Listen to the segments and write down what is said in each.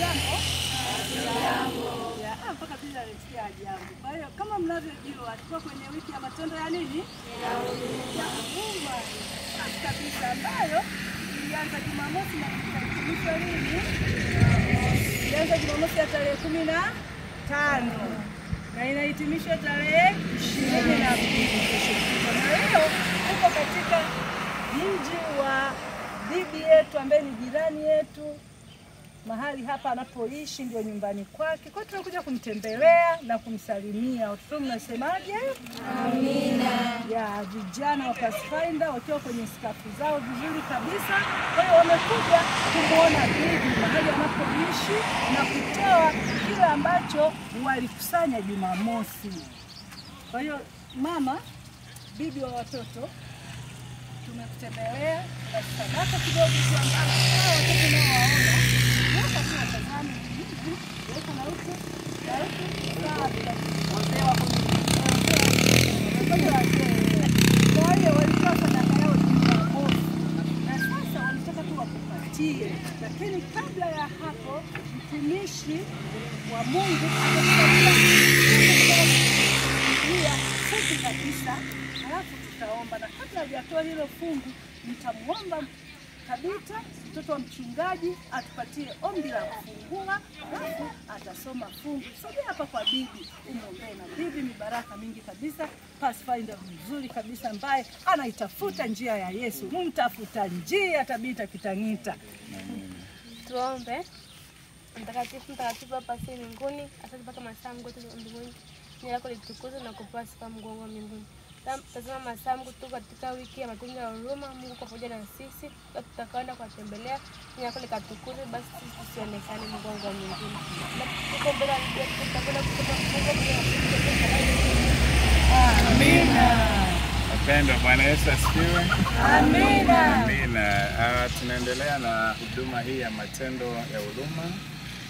Jambo. Mpaka bila alisikia jambo. Kwa hiyo kama mnavyojua tulikuwa kwenye wiki ya matendo ya nini? Ya huruma. Kabisa ambayo ilianza Jumamosi na itahitimishwa lini? Ilianza Jumamosi ya tarehe 15 na inahitimishwa tarehe 22. Na leo tuko katika mji wa bibi yetu ambaye ni jirani yetu. Mahali hapa anapoishi ndio nyumbani kwake. Kwa hiyo tunakuja kumtembelea na kumsalimia. Watoto mnasemaje? Amina. Ya vijana wa Pathfinder wakiwa kwenye skafu zao vizuri kabisa. Kwa hiyo wamekuja kumuona bibi mahali anapoishi na kutoa kile ambacho walikusanya Jumamosi. Kwa hiyo mama, bibi wa watoto, tumekutembelea na sadaka kidogo tu ambayo watoto nao waona. Lakini kabla ya hapo mtumishi wa Mungu atakupatia fungu kabisa, halafu tutaomba. Na kabla hajatoa hilo fungu mtamwomba Tabita, mtoto wa mchungaji, atupatie ombi la kufungua, alafu atasoma fungu. Sogea hapa kwa bibi, umwombee na bibi. Ni baraka mingi kabisa. Pathfinder mzuri kabisa ambaye anaitafuta njia ya Yesu. Mtafuta njia Tabita Kitangita. Tuombe. Mtakatifu hapa si mbinguni, asante mpaka masaa mgote mbinguni. Jina lako litukuzwe na kupewa sifa mgongo mbinguni. Tazama masaa Mungu tu katika wiki ya matendo ya huruma. Mungu kwa pamoja na sisi, tutakwenda kuwatembelea. Jina lako likatukuzwe, basi sisi tusionekane mgongo mbinguni. Na tuko mbele ya Mungu, tutakwenda kutoka Mungu bila Amina. Wapendwa, Bwana Yesu asifiwe. Amina. Amina. Tunaendelea na huduma hii ya matendo ya huruma,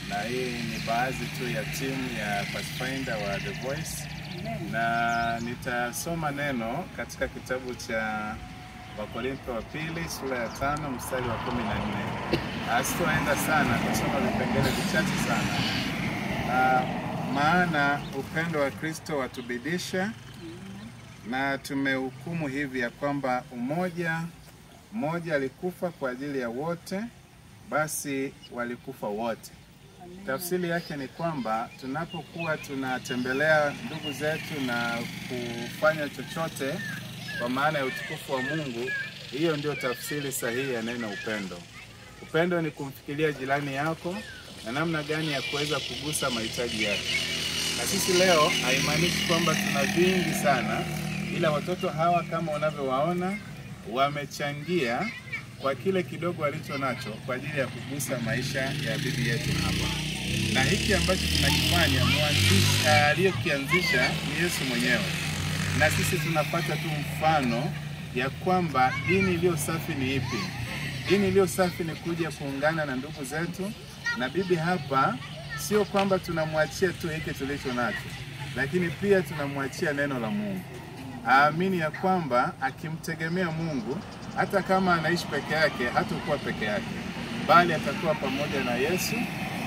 na hii ni baadhi tu ya timu ya Pathfinder wa The Voice. Na nitasoma neno katika kitabu cha Wakorintho wa pili sura ya 5 mstari wa 14. Sitoenda sana kusoma vipengele vichache sana. Maana upendo wa Kristo watubidisha, na tumehukumu hivi ya kwamba mmoja alikufa kwa ajili ya wote, basi walikufa wote. Tafsiri yake ni kwamba tunapokuwa tunatembelea ndugu zetu na kufanya chochote kwa maana ya utukufu wa Mungu, hiyo ndio tafsiri sahihi ya neno upendo. Upendo ni kumfikiria jirani yako na namna gani ya kuweza kugusa mahitaji yake. Na sisi leo haimaanishi kwamba tuna vingi sana, ila watoto hawa kama unavyowaona wamechangia kwa kile kidogo walicho nacho kwa ajili ya kugusa maisha ya bibi yetu hapa. Na hiki ambacho tunakifanya, mwanzilishi aliyekianzisha ni Yesu mwenyewe. Na sisi tunapata tu mfano ya kwamba dini iliyo safi ni ipi. Dini iliyo safi ni kuja kuungana na ndugu zetu, na bibi hapa sio kwamba tunamwachia tu hiki tulicho nacho, lakini pia tunamwachia neno la Mungu. Aamini ya kwamba akimtegemea Mungu, hata kama anaishi peke yake, hatakuwa peke yake, bali atakuwa pamoja na Yesu,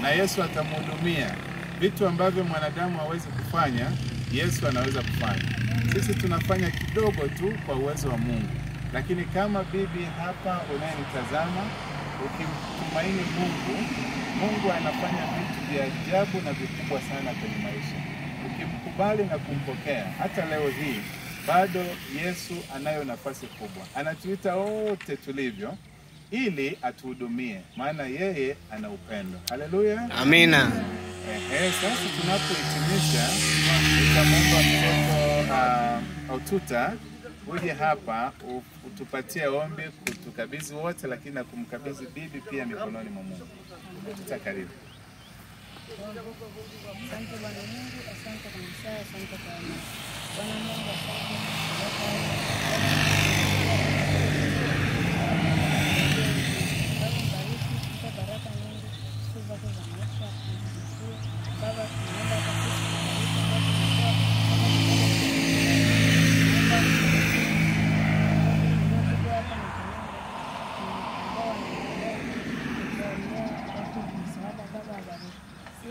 na Yesu atamhudumia. Vitu ambavyo mwanadamu hawezi kufanya, Yesu anaweza kufanya. Sisi tunafanya kidogo tu kwa uwezo wa Mungu. Lakini kama bibi hapa unayenitazama, ukimtumaini Mungu, Mungu anafanya vitu vya ajabu na vikubwa sana kwenye maisha. Ukimkubali na kumpokea, hata leo hii bado Yesu anayo nafasi kubwa. Anatuita wote tulivyo ili atuhudumie, maana yeye ana upendo. Haleluya. Amina. Sasa tunapohitimisha, nitamwomba mtoto Aututa uje hapa utupatie ombi, kutukabidhi wote, lakini na kumkabidhi bibi pia mikononi mwa Mungu. Karibu. Asante Bwana Mungu, asante kwa msaada, asante kwa amani. Bwana Mungu, baraka nyingi, sifa za maisha, Baba, tunaomba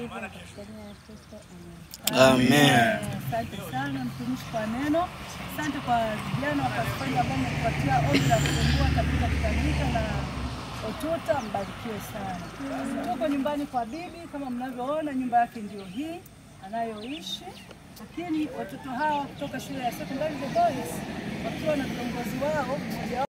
hivyo katika jina la Kristo. Amen. Asante sana mtumishi kwa neno. Asante kwa vijana wa Pathfinder ambao wametupatia ombi la kufungua katika Tanganyika na Otuta, mbarikiwe sana. Tuko nyumbani kwa bibi, kama mnavyoona nyumba yake ndio hii anayoishi, lakini watoto hawa kutoka shule ya sekondari The Boys wakiwa na viongozi wao mmoja